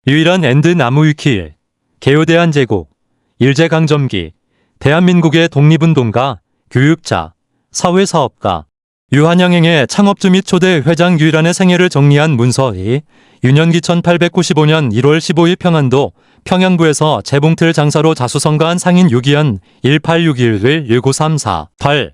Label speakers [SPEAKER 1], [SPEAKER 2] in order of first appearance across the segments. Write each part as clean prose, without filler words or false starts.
[SPEAKER 1] 유일한 엔드 나무 위키, 개요대한제국, 일제강점기, 대한민국의 독립운동가, 교육자, 사회사업가, 유한양행의 창업주 및 초대 회장 유일한의 생애를 정리한 문서이 유년기 1895년 1월 15일 평안도 평양부에서 재봉틀 장사로 자수성가한 상인 유기현 1861-1934 8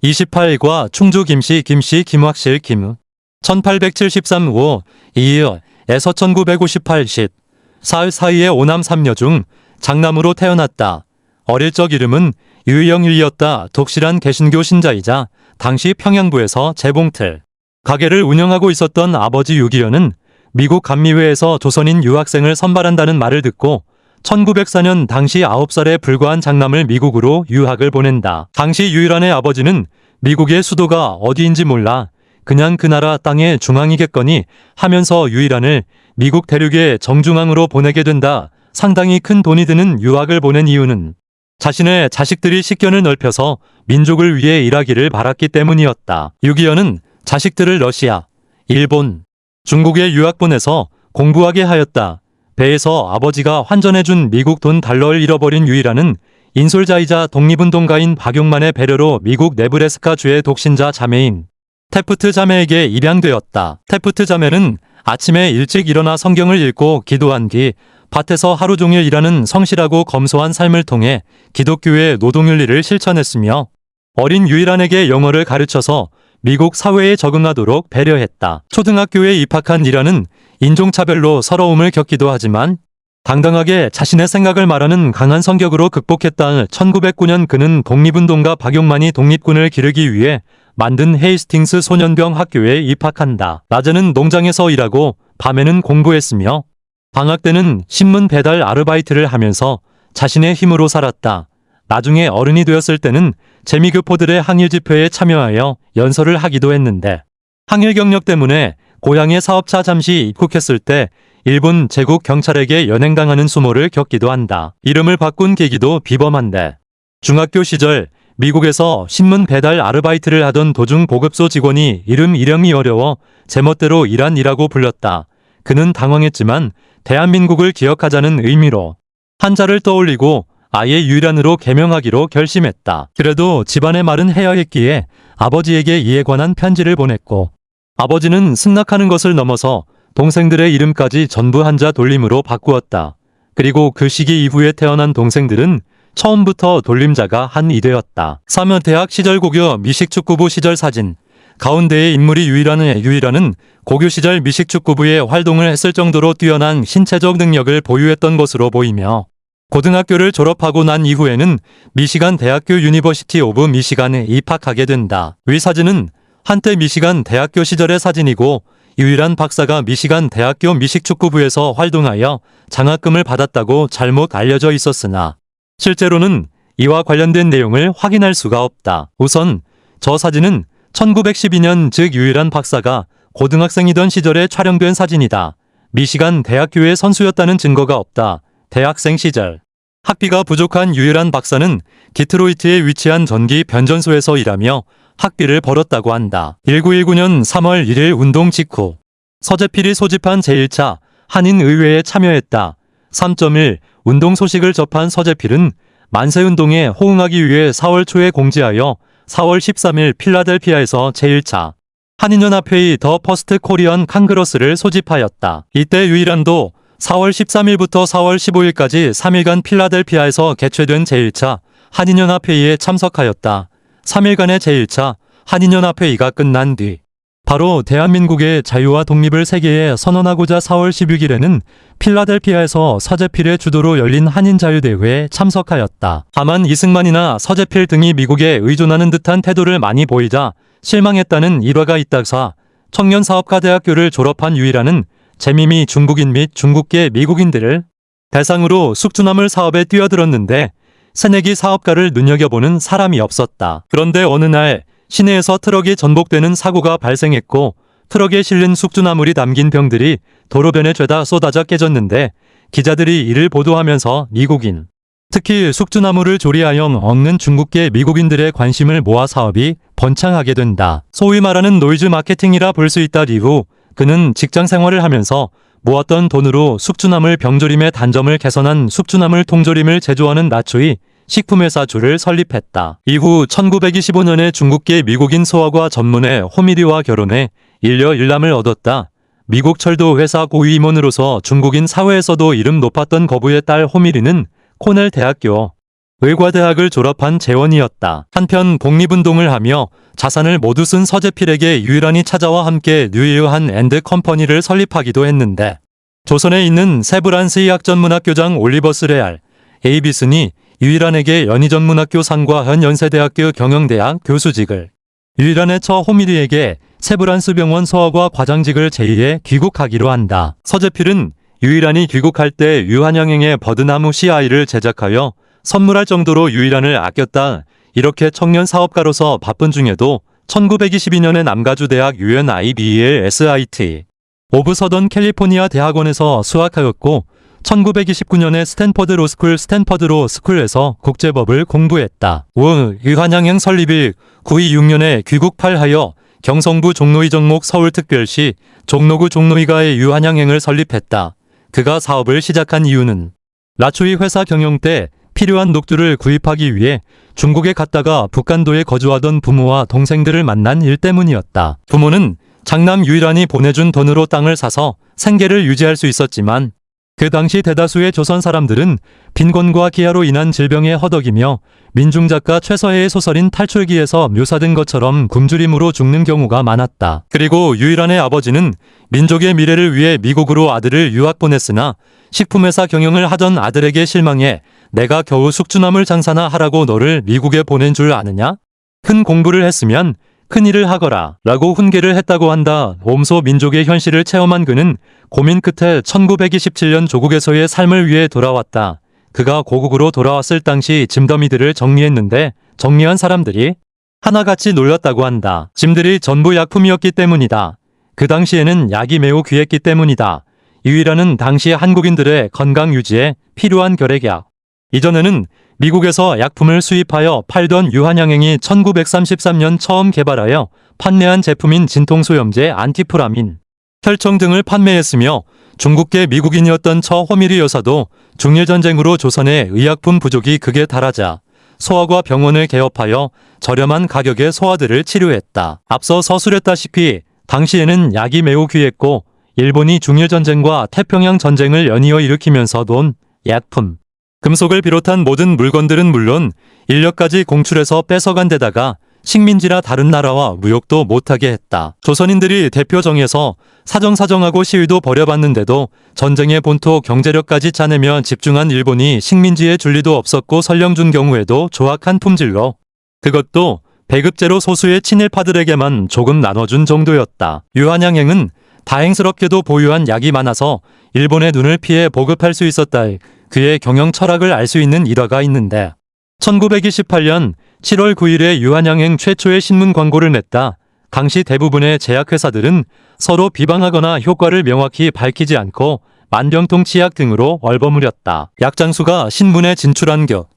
[SPEAKER 1] 28과 충주 김씨 김학실 김 1873-5 2에서 1958 10 사이의 오남 3녀 중 장남으로 태어났다. 어릴 적 이름은 유영일이었다. 독실한 개신교 신자이자 당시 평양부에서 재봉틀 가게를 운영하고 있었던 아버지 유기현은 미국 감미회에서 조선인 유학생을 선발한다는 말을 듣고 1904년 당시 9살에 불과한 장남을 미국으로 유학을 보낸다. 당시 유일한의 아버지는 미국의 수도가 어디인지 몰라 그냥 그 나라 땅의 중앙이겠거니 하면서 유일한을 미국 대륙의 정중앙으로 보내게 된다. 상당히 큰 돈이 드는 유학을 보낸 이유는 자신의 자식들이 식견을 넓혀서 민족을 위해 일하기를 바랐기 때문이었다. 유기현은 자식들을 러시아, 일본, 중국에 유학 보내서 공부하게 하였다. 배에서 아버지가 환전해준 미국 돈 달러를 잃어버린 유일한은 인솔자이자 독립운동가인 박용만의 배려로 미국 네브래스카주의 독신자 자매인 태프트 자매에게 입양되었다. 태프트 자매는 아침에 일찍 일어나 성경을 읽고 기도한 뒤 밭에서 하루 종일 일하는 성실하고 검소한 삶을 통해 기독교의 노동윤리를 실천했으며 어린 유일한에게 영어를 가르쳐서 미국 사회에 적응하도록 배려했다. 초등학교에 입학한 이란은 인종차별로 서러움을 겪기도 하지만 당당하게 자신의 생각을 말하는 강한 성격으로 극복했다. 1909년 그는 독립운동가 박용만이 독립군을 기르기 위해 만든 헤이스팅스 소년병 학교에 입학한다. 낮에는 농장에서 일하고 밤에는 공부했으며 방학 때는 신문 배달 아르바이트를 하면서 자신의 힘으로 살았다. 나중에 어른이 되었을 때는 재미교포들의 항일 집회에 참여하여 연설을 하기도 했는데 항일 경력 때문에 고향의 사업차 잠시 입국했을 때 일본 제국 경찰에게 연행당하는 수모를 겪기도 한다. 이름을 바꾼 계기도 비범한데 중학교 시절 미국에서 신문 배달 아르바이트를 하던 도중 보급소 직원이 이름이 어려워 제멋대로 이란이라고 불렀다. 그는 당황했지만 대한민국을 기억하자는 의미로 한자를 떠올리고 아예 유일한으로 개명하기로 결심했다. 그래도 집안의 말은 해야 했기에 아버지에게 이에 관한 편지를 보냈고 아버지는 승낙하는 것을 넘어서 동생들의 이름까지 전부 한자 돌림으로 바꾸었다. 그리고 그 시기 이후에 태어난 동생들은 처음부터 돌림자가 한이 되었다. 3. 대학 시절 고교 미식축구부 시절 사진. 가운데의 인물이 유일한은 고교 시절 미식축구부에 활동을 했을 정도로 뛰어난 신체적 능력을 보유했던 것으로 보이며 고등학교를 졸업하고 난 이후에는 미시간 대학교 유니버시티 오브 미시간에 입학하게 된다. 위 사진은 한때 미시간 대학교 시절의 사진이고 유일한 박사가 미시간 대학교 미식축구부에서 활동하여 장학금을 받았다고 잘못 알려져 있었으나 실제로는 이와 관련된 내용을 확인할 수가 없다. 우선 저 사진은 1912년 즉 유일한 박사가 고등학생이던 시절에 촬영된 사진이다. 미시간 대학교의 선수였다는 증거가 없다. 대학생 시절 학비가 부족한 유일한 박사는 디트로이트에 위치한 전기 변전소에서 일하며 학비를 벌었다고 한다. 1919년 3월 1일 운동 직후 서재필이 소집한 제1차 한인의회에 참여했다. 3.1 운동 소식을 접한 서재필은 만세운동에 호응하기 위해 4월 초에 공지하여 4월 13일 필라델피아에서 제1차 한인연합회의 더 퍼스트 코리언 캉그러스를 소집하였다. 이때 유일한도 4월 13일부터 4월 15일까지 3일간 필라델피아에서 개최된 제1차 한인연합회의에 참석하였다. 3일간의 제1차 한인연합회의가 끝난 뒤 바로 대한민국의 자유와 독립을 세계에 선언하고자 4월 16일에는 필라델피아에서 서재필의 주도로 열린 한인자유대회에 참석하였다. 다만 이승만이나 서재필 등이 미국에 의존하는 듯한 태도를 많이 보이자 실망했다는 일화가 있다사 청년사업가대학교를 졸업한 유일한은 재미미 중국인 및 중국계 미국인들을 대상으로 숙주나물 사업에 뛰어들었는데 새내기 사업가를 눈여겨보는 사람이 없었다. 그런데 어느 날 시내에서 트럭이 전복되는 사고가 발생했고 트럭에 실린 숙주나물이 담긴 병들이 도로변에 죄다 쏟아져 깨졌는데 기자들이 이를 보도하면서 미국인, 특히 숙주나물을 조리하여 먹는 중국계 미국인들의 관심을 모아 사업이 번창하게 된다. 소위 말하는 노이즈 마케팅이라 볼 수 있다. 이후 그는 직장 생활을 하면서 모았던 돈으로 숙주나물 병조림의 단점을 개선한 숙주나물 통조림을 제조하는 나초이 식품회사 주를 설립했다. 이후 1925년에 중국계 미국인 소화과 전문의 호미리와 결혼해 일녀 일남을 얻었다. 미국 철도 회사 고위 임원으로서 중국인 사회에서도 이름 높았던 거부의 딸 호미리는 코넬 대학교 의과대학을 졸업한 재원이었다. 한편 독립운동을 하며 자산을 모두 쓴 서재필에게 유일한이 찾아와 함께 뉴이어한 앤드 컴퍼니를 설립하기도 했는데 조선에 있는 세브란스 의학전문학교장 올리버스 레알 에이비슨이 유일한에게 연희전문학교 상과 현 연세대학교 경영대학 교수직을, 유일한의 처 호미리에게 세브란스 병원 소아과 과장직을 제의해 귀국하기로 한다. 서재필은 유일한이 귀국할 때 유한양행의 버드나무 CI를 제작하여 선물할 정도로 유일한을 아꼈다. 이렇게 청년 사업가로서 바쁜 중에도 1922년에 남가주대학 UNIBEL SIT 오브 서던 캘리포니아 대학원에서 수학하였고 1929년에 스탠퍼드 로스쿨 스탠퍼드 로스쿨에서 국제법을 공부했다. 우 유한양행 설립일 926년에 귀국팔하여 경성부 종로이 정목 서울특별시 종로구 종로이가의 유한양행을 설립했다. 그가 사업을 시작한 이유는 나초이 회사 경영 때 필요한 녹두를 구입하기 위해 중국에 갔다가 북간도에 거주하던 부모와 동생들을 만난 일 때문이었다. 부모는 장남 유일한이 보내준 돈으로 땅을 사서 생계를 유지할 수 있었지만 그 당시 대다수의 조선 사람들은 빈곤과 기아로 인한 질병에 허덕이며 민중작가 최서해의 소설인 탈출기에서 묘사된 것처럼 굶주림으로 죽는 경우가 많았다. 그리고 유일한의 아버지는 민족의 미래를 위해 미국으로 아들을 유학 보냈으나 식품회사 경영을 하던 아들에게 실망해 내가 겨우 숙주나물 장사나 하라고 너를 미국에 보낸 줄 아느냐? 큰 공부를 했으면 큰 일을 하거라 라고 훈계를 했다고 한다. 옴소 민족의 현실을 체험한 그는 고민 끝에 1927년 조국에서의 삶을 위해 돌아왔다. 그가 고국으로 돌아왔을 당시 짐더미들을 정리했는데 정리한 사람들이 하나같이 놀랐다고 한다. 짐들이 전부 약품이었기 때문이다. 그 당시에는 약이 매우 귀했기 때문이다. 유일한은 당시 한국인들의 건강 유지에 필요한 결핵약. 이전에는 미국에서 약품을 수입하여 팔던 유한양행이 1933년 처음 개발하여 판매한 제품인 진통소염제 안티프라민, 혈청 등을 판매했으며 중국계 미국인이었던 처 호미리 여사도 중일전쟁으로 조선의 의약품 부족이 극에 달하자 소아과 병원을 개업하여 저렴한 가격의 소아들을 치료했다. 앞서 서술했다시피 당시에는 약이 매우 귀했고 일본이 중일전쟁과 태평양 전쟁을 연이어 일으키면서 돈, 약품, 금속을 비롯한 모든 물건들은 물론 인력까지 공출해서 뺏어간 데다가 식민지라 다른 나라와 무역도 못하게 했다. 조선인들이 대표 정에서 사정사정하고 시위도 벌여봤는데도 전쟁의 본토 경제력까지 짜내며 집중한 일본이 식민지에 줄 리도 없었고 설령 준 경우에도 조악한 품질로 그것도 배급제로 소수의 친일파들에게만 조금 나눠준 정도였다. 유한양행은 다행스럽게도 보유한 약이 많아서 일본의 눈을 피해 보급할 수 있었다. 그의 경영 철학을 알 수 있는 일화가 있는데 1928년 7월 9일에 유한양행 최초의 신문 광고를 냈다. 당시 대부분의 제약회사들은 서로 비방하거나 효과를 명확히 밝히지 않고 만병통 치약 등으로 얼버무렸다. 약장수가 신문에 진출한 격.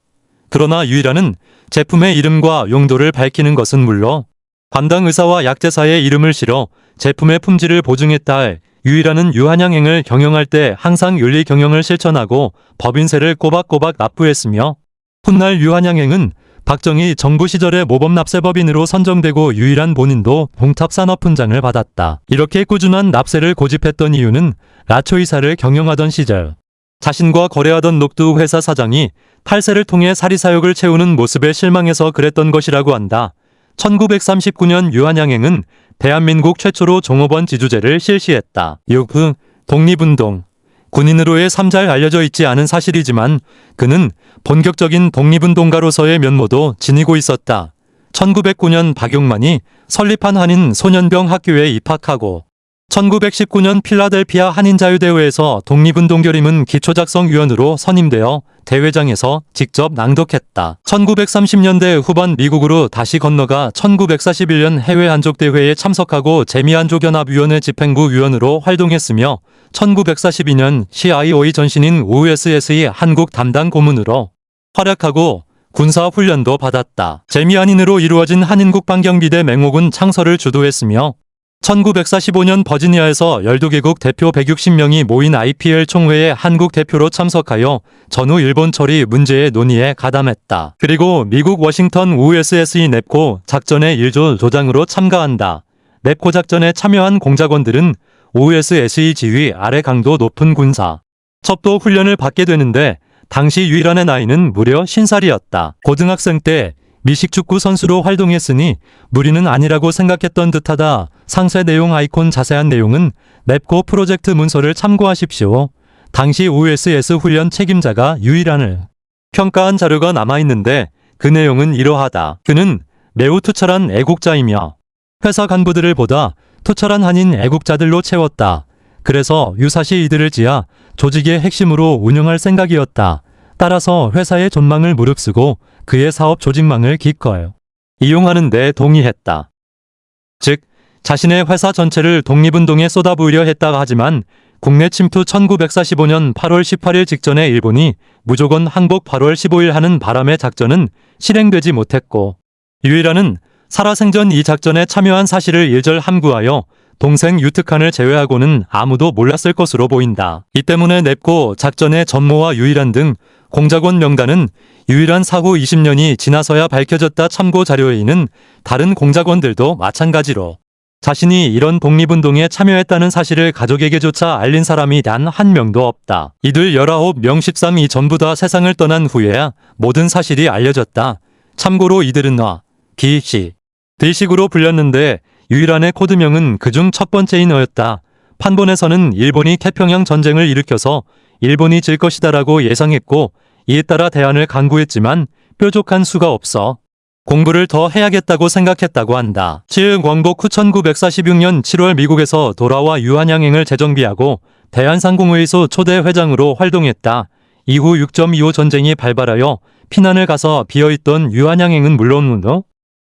[SPEAKER 1] 그러나 유일한은 제품의 이름과 용도를 밝히는 것은 물론 담당 의사와 약제사의 이름을 실어 제품의 품질을 보증했다. 유일한은 유한양행을 경영할 때 항상 윤리 경영을 실천하고 법인세를 꼬박꼬박 납부했으며 훗날 유한양행은 박정희 정부 시절의 모범납세법인으로 선정되고 유일한 본인도 봉탑산업훈장을 받았다. 이렇게 꾸준한 납세를 고집했던 이유는 라초이사를 경영하던 시절 자신과 거래하던 녹두 회사 사장이 탈세를 통해 사리사욕을 채우는 모습에 실망해서 그랬던 것이라고 한다. 1939년 유한양행은 대한민국 최초로 종업원 지주제를 실시했다. 이후 독립운동, 군인으로의 삶 잘 알려져 있지 않은 사실이지만 그는 본격적인 독립운동가로서의 면모도 지니고 있었다. 1909년 박용만이 설립한 한인 소년병 학교에 입학하고 1919년 필라델피아 한인자유대회에서 독립운동결의문 기초작성위원으로 선임되어 대회장에서 직접 낭독했다. 1930년대 후반 미국으로 다시 건너가 1941년 해외 한족대회에 참석하고 재미한족연합위원회 집행부 위원으로 활동했으며 1942년 CIO의 전신인 OSS의 한국 담당 고문으로 활약하고 군사훈련도 받았다. 재미한인으로 이루어진 한인국방경비대 맹옥군 창설을 주도했으며 1945년 버지니아에서 12개국 대표 160명이 모인 IPL 총회에 한국 대표로 참석하여 전후 일본 처리 문제의 논의에 가담했다. 그리고 미국 워싱턴 OSSE 넵코 작전의 1조 조장으로 참가한다. 넵코 작전에 참여한 공작원들은 OSSE 지휘 아래 강도 높은 군사 첩도 훈련을 받게 되는데 당시 유일한의 나이는 무려 50살이었다. 고등학생 때 미식축구 선수로 활동했으니 무리는 아니라고 생각했던 듯하다. 상세 내용 아이콘 자세한 내용은 넵코 프로젝트 문서를 참고하십시오. 당시 OSS 훈련 책임자가 유일한을 평가한 자료가 남아있는데 그 내용은 이러하다. 그는 매우 투철한 애국자이며 회사 간부들을 보다 투철한 한인 애국자들로 채웠다. 그래서 유사시 이들을 지하 조직의 핵심으로 운영할 생각이었다. 따라서 회사의 존망을 무릅쓰고 그의 사업 조직망을 기꺼이 이용하는 데 동의했다. 즉 자신의 회사 전체를 독립운동에 쏟아부으려 했다 하지만 국내 침투 1945년 8월 18일 직전에 일본이 무조건 항복 8월 15일 하는 바람에 작전은 실행되지 못했고 유일한은 살아생전 이 작전에 참여한 사실을 일절 함구하여 동생 유특한을 제외하고는 아무도 몰랐을 것으로 보인다. 이 때문에 넵코 작전의 전모와 유일한 등 공작원 명단은 유일한 사후 20년이 지나서야 밝혀졌다. 참고 자료에는 다른 공작원들도 마찬가지로 자신이 이런 독립운동에 참여했다는 사실을 가족에게조차 알린 사람이 단 한 명도 없다. 이들 19명 13이 전부 다 세상을 떠난 후에야 모든 사실이 알려졌다. 참고로 이들은 B.C. D식으로 불렸는데 유일한의 코드명은 그중 첫 번째인 어였다. 판본에서는 일본이 태평양 전쟁을 일으켜서 일본이 질 것이다라고 예상했고 이에 따라 대안을 강구했지만 뾰족한 수가 없어 공부를 더 해야겠다고 생각했다고 한다. 원복 후 1946년 7월 미국에서 돌아와 유한양행을 재정비하고 대한상공회의소 초대 회장으로 활동했다. 이후 6.25 전쟁이 발발하여 피난을 가서 비어있던 유한양행은 물론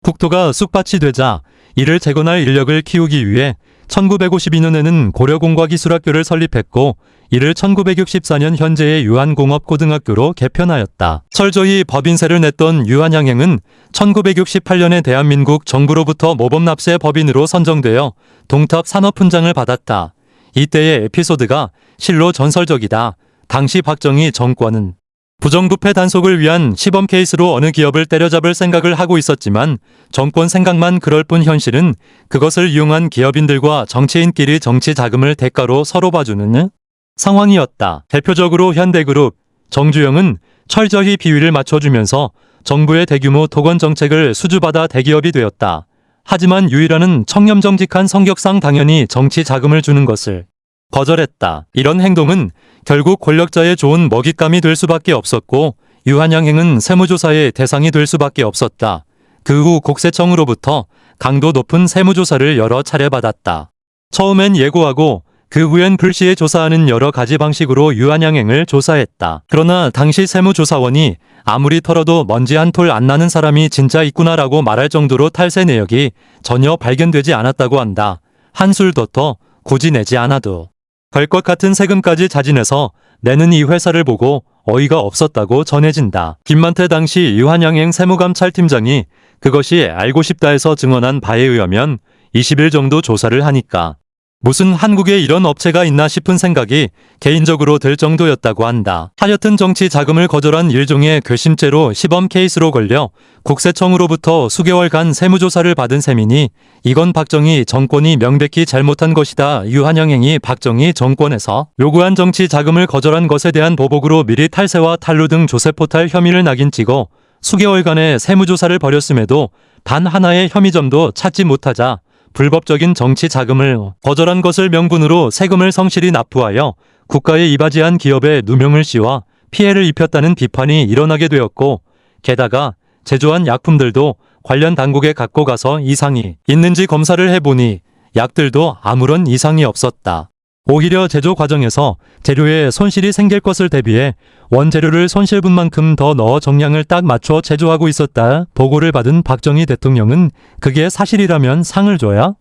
[SPEAKER 1] 국토가 쑥밭이 되자 이를 재건할 인력을 키우기 위해 1952년에는 고려공과기술학교를 설립했고 이를 1964년 현재의 유한공업고등학교로 개편하였다. 철저히 법인세를 냈던 유한양행은 1968년에 대한민국 정부로부터 모범납세 법인으로 선정되어 동탑 산업훈장을 받았다. 이때의 에피소드가 실로 전설적이다. 당시 박정희 정권은 부정부패 단속을 위한 시범 케이스로 어느 기업을 때려잡을 생각을 하고 있었지만 정권 생각만 그럴 뿐 현실은 그것을 이용한 기업인들과 정치인끼리 정치 자금을 대가로 서로 봐주는 상황이었다. 대표적으로 현대그룹, 정주영은 철저히 비위를 맞춰주면서 정부의 대규모 토건 정책을 수주받아 대기업이 되었다. 하지만 유일한은 청렴정직한 성격상 당연히 정치 자금을 주는 것을 거절했다. 이런 행동은 결국 권력자의 좋은 먹잇감이 될 수밖에 없었고 유한양행은 세무조사의 대상이 될 수밖에 없었다. 그 후 국세청으로부터 강도 높은 세무조사를 여러 차례 받았다. 처음엔 예고하고 그 후엔 불시에 조사하는 여러 가지 방식으로 유한양행을 조사했다. 그러나 당시 세무조사원이 아무리 털어도 먼지 한 톨 안 나는 사람이 진짜 있구나라고 말할 정도로 탈세 내역이 전혀 발견되지 않았다고 한다. 한술 더 굳이 내지 않아도 걸 것 같은 세금까지 자진해서 내는 이 회사를 보고 어이가 없었다고 전해진다. 김만태 당시 유한양행 세무감찰팀장이 그것이 알고 싶다에서 증언한 바에 의하면 20일 정도 조사를 하니까 무슨 한국에 이런 업체가 있나 싶은 생각이 개인적으로 들 정도였다고 한다. 하여튼 정치 자금을 거절한 일종의 괘씸죄로 시범 케이스로 걸려 국세청으로부터 수개월간 세무조사를 받은 셈이니 이건 박정희 정권이 명백히 잘못한 것이다. 유한양행이 박정희 정권에서 요구한 정치 자금을 거절한 것에 대한 보복으로 미리 탈세와 탈루 등 조세포탈 혐의를 낙인 찍어 수개월간의 세무조사를 벌였음에도 단 하나의 혐의점도 찾지 못하자 불법적인 정치 자금을 거절한 것을 명분으로 세금을 성실히 납부하여 국가에 이바지한 기업에 누명을 씌워 피해를 입혔다는 비판이 일어나게 되었고 게다가 제조한 약품들도 관련 당국에 갖고 가서 이상이 있는지 검사를 해보니 약들도 아무런 이상이 없었다. 오히려 제조 과정에서 재료에 손실이 생길 것을 대비해 원재료를 손실분만큼 더 넣어 정량을 딱 맞춰 제조하고 있었다. 보고를 받은 박정희 대통령은 그게 사실이라면 상을 줘야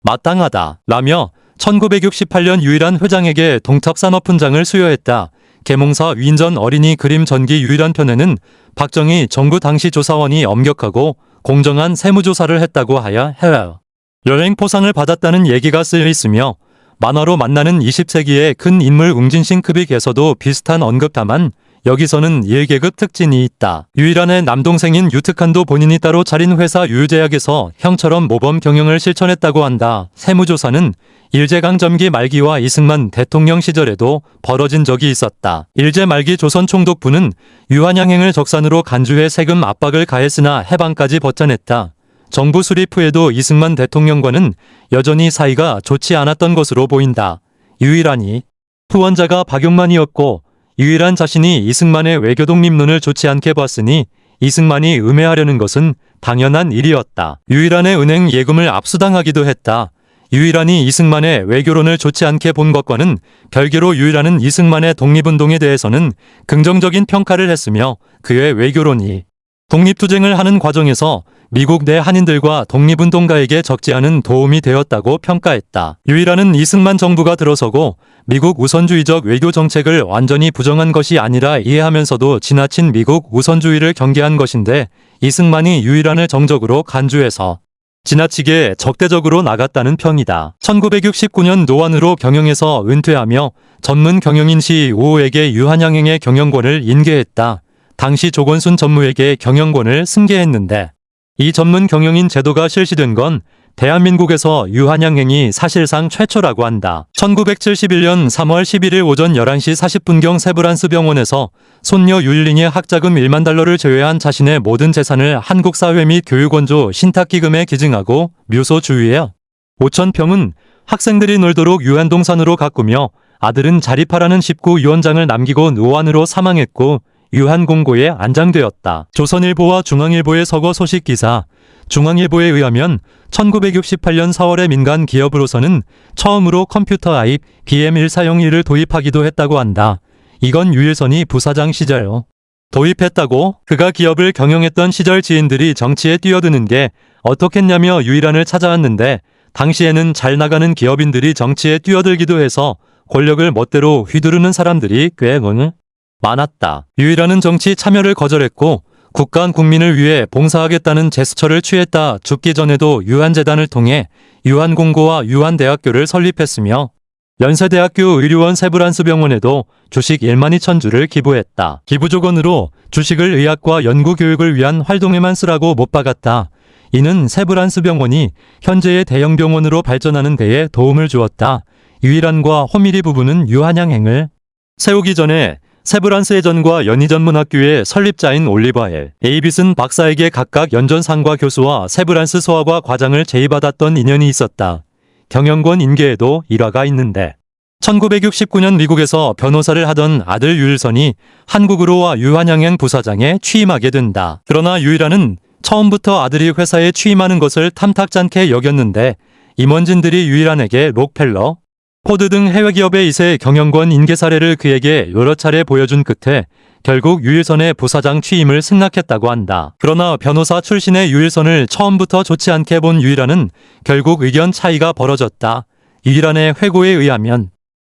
[SPEAKER 1] 마땅하다 라며 1968년 유일한 회장에게 동탑산업훈장을 수여했다. 계몽사 위인전 어린이 그림 전기 유일한 편에는 박정희 정부 당시 조사원이 엄격하고 공정한 세무조사를 했다고 하여 해요. 여행 포상을 받았다는 얘기가 쓰여 있으며 만화로 만나는 20세기의 큰 인물 웅진싱크빅에서도 비슷한 언급다만 여기서는 1계급 특징이 있다. 유일한의 남동생인 유특한도 본인이 따로 차린 회사 유유제약에서 형처럼 모범 경영을 실천했다고 한다. 세무조사는 일제강점기 말기와 이승만 대통령 시절에도 벌어진 적이 있었다. 일제 말기 조선 총독부는 유한양행을 적산으로 간주해 세금 압박을 가했으나 해방까지 버텨냈다. 정부 수립 후에도 이승만 대통령과는 여전히 사이가 좋지 않았던 것으로 보인다. 유일한이 후원자가 박용만이었고 유일한 자신이 이승만의 외교 독립론을 좋지 않게 봤으니 이승만이 음해하려는 것은 당연한 일이었다. 유일한의 은행 예금을 압수당하기도 했다. 유일한이 이승만의 외교론을 좋지 않게 본 것과는 별개로 유일한은 이승만의 독립운동에 대해서는 긍정적인 평가를 했으며 그의 외교론이 독립투쟁을 하는 과정에서 미국 내 한인들과 독립운동가에게 적지 않은 도움이 되었다고 평가했다. 유일한은 이승만 정부가 들어서고 미국 우선주의적 외교 정책을 완전히 부정한 것이 아니라 이해하면서도 지나친 미국 우선주의를 경계한 것인데 이승만이 유일한을 정적으로 간주해서 지나치게 적대적으로 나갔다는 평이다. 1969년 노안으로 경영에서 은퇴하며 전문 경영인 CEO에게 유한양행의 경영권을 인계했다. 당시 조건순 전무에게 경영권을 승계했는데 이 전문 경영인 제도가 실시된 건 대한민국에서 유한양행이 사실상 최초라고 한다. 1971년 3월 11일 오전 11시 40분경 세브란스 병원에서 손녀 율린이 학자금 1만 달러를 제외한 자신의 모든 재산을 한국사회 및 교육원조 신탁기금에 기증하고 묘소 주위에 5,000평은 학생들이 놀도록 유한동산으로 가꾸며 아들은 자립하라는 19유언장을 남기고 노안으로 사망했고 유한공고에 안장되었다. 조선일보와 중앙일보의 서거 소식 기사. 중앙일보에 의하면 1968년 4월에 민간 기업으로서는 처음으로 컴퓨터 아입 BM1401을 도입하기도 했다고 한다. 이건 유일선이 부사장 시절 도입했다고. 그가 기업을 경영했던 시절 지인들이 정치에 뛰어드는 게 어떻겠냐며 유일한을 찾아왔는데 당시에는 잘 나가는 기업인들이 정치에 뛰어들기도 해서 권력을 멋대로 휘두르는 사람들이 꽤 많았다. 유일한은 정치 참여를 거절했고 국가 국민을 위해 봉사하겠다는 제스처를 취했다. 죽기 전에도 유한재단을 통해 유한공고와 유한대학교를 설립했으며 연세대학교 의료원 세브란스 병원에도 주식 1만 2천 주를 기부했다. 기부 조건으로 주식을 의학과 연구교육을 위한 활동에만 쓰라고 못 박았다. 이는 세브란스 병원이 현재의 대형 병원으로 발전하는 데에 도움을 주었다. 유일한과 호미리 부부는 유한양행을 세우기 전에 세브란스 예전과 연희전문학교의 설립자인 올리버 L. 에이빗은 박사에게 각각 연전상과 교수와 세브란스 소아과 과장을 제의받았던 인연이 있었다. 경영권 인계에도 일화가 있는데 1969년 미국에서 변호사를 하던 아들 유일선이 한국으로 와 유한양행 부사장에 취임하게 된다. 그러나 유일한은 처음부터 아들이 회사에 취임하는 것을 탐탁찮게 여겼는데 임원진들이 유일한에게 록펠러, 포드 등 해외 기업의 2세 경영권 인계 사례를 그에게 여러 차례 보여준 끝에 결국 유일선의 부사장 취임을 승낙했다고 한다. 그러나 변호사 출신의 유일선을 처음부터 좋지 않게 본 유일한은 결국 의견 차이가 벌어졌다. 유일한의 회고에 의하면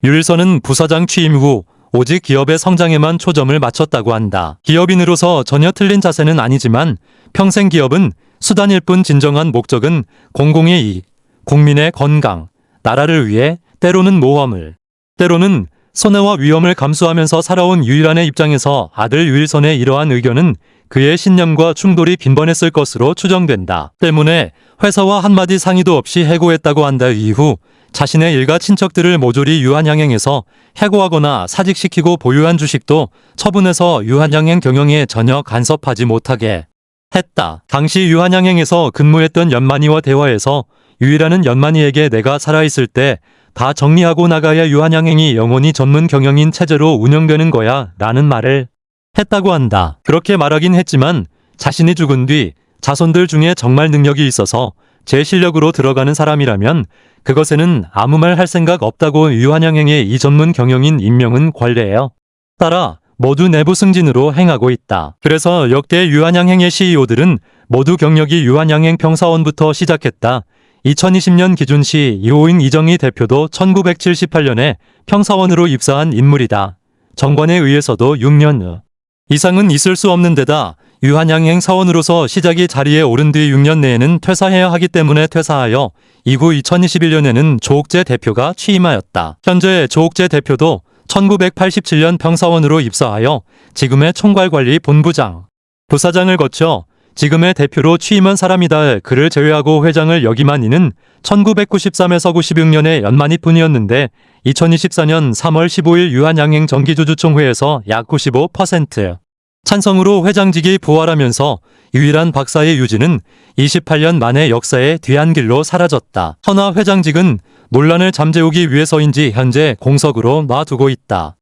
[SPEAKER 1] 유일선은 부사장 취임 후 오직 기업의 성장에만 초점을 맞췄다고 한다. 기업인으로서 전혀 틀린 자세는 아니지만 평생 기업은 수단일 뿐 진정한 목적은 공공의 이익, 국민의 건강, 나라를 위해 때로는 모험을, 때로는 손해와 위험을 감수하면서 살아온 유일한의 입장에서 아들 유일선의 이러한 의견은 그의 신념과 충돌이 빈번했을 것으로 추정된다. 때문에 회사와 한마디 상의도 없이 해고했다고 한다. 이후 자신의 일가 친척들을 모조리 유한양행에서 해고하거나 사직시키고 보유한 주식도 처분해서 유한양행 경영에 전혀 간섭하지 못하게 했다. 당시 유한양행에서 근무했던 연만이와 대화에서 유일한은 연만이에게 내가 살아있을 때 다 정리하고 나가야 유한양행이 영원히 전문 경영인 체제로 운영되는 거야 라는 말을 했다고 한다. 그렇게 말하긴 했지만 자신이 죽은 뒤 자손들 중에 정말 능력이 있어서 제 실력으로 들어가는 사람이라면 그것에는 아무 말 할 생각 없다고 유한양행의 이 전문 경영인 임명은 관례에 따라 모두 내부 승진으로 행하고 있다. 그래서 역대 유한양행의 CEO들은 모두 경력이 유한양행 평사원부터 시작했다. 2020년 기준 시 이호인 이정희 대표도 1978년에 평사원으로 입사한 인물이다. 정관에 의해서도 6년 이상은 있을 수 없는 데다 유한양행 사원으로서 시작이 자리에 오른 뒤 6년 내에는 퇴사해야 하기 때문에 퇴사하여 이후 2021년에는 조옥재 대표가 취임하였다. 현재 조옥재 대표도 1987년 평사원으로 입사하여 지금의 총괄관리본부장, 부사장을 거쳐 지금의 대표로 취임한 사람이다. 그를 제외하고 회장을 역임한 이는 1993에서 96년의 연만희 뿐이었는데 2024년 3월 15일 유한양행 정기주주총회에서 약 95% 찬성으로 회장직이 부활하면서 유일한 박사의 유지는 28년 만에 역사의 뒤안길로 사라졌다. 허나 회장직은 논란을 잠재우기 위해서인지 현재 공석으로 놔두고 있다.